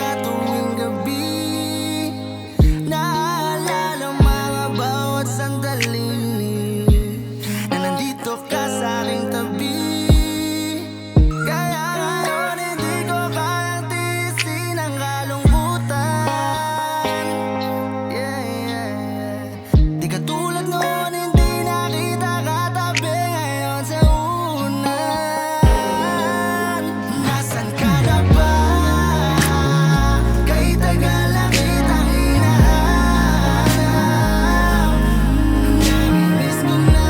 ka tuwing gabi. Naalala mga bawat sandali na nandito ka sa aking tabi. Kaya ngayon hindi ko kayang tiisin ang kalungkutan. Yeah, yeah, yeah. Di katulad noon, hindi nakita katabi ngayon sa unan. Nasaan ka na ba? Kay tagal na kitang hinahanap. Namimiss ko na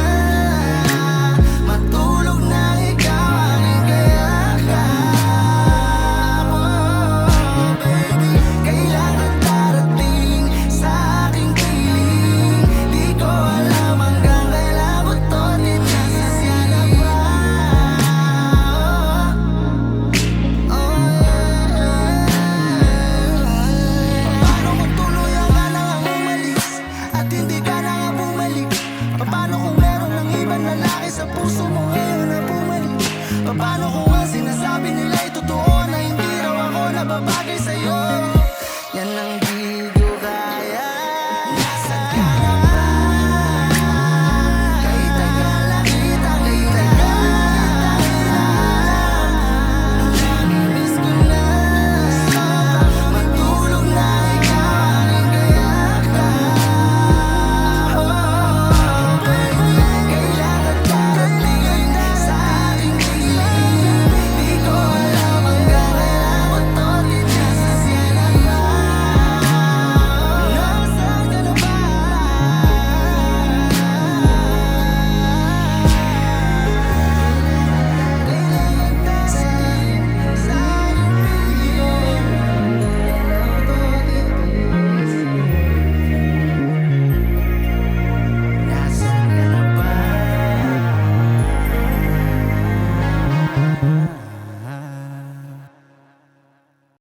matulog nang ikaw aking kayakap. Oh, baby, kailan ka darating sa aking piling? Di ko alam hanggang kailan ko to titiisin. Paano kung tuluyan ka na nga umalis at hindi ka na nga bumalik? Paano kung meron ng ibang lalaki sa puso mo ngayon na bumalik? Paano kung ang sinasabi nila ay totoo na hindi raw ako nababagay sa'yo? Yan ang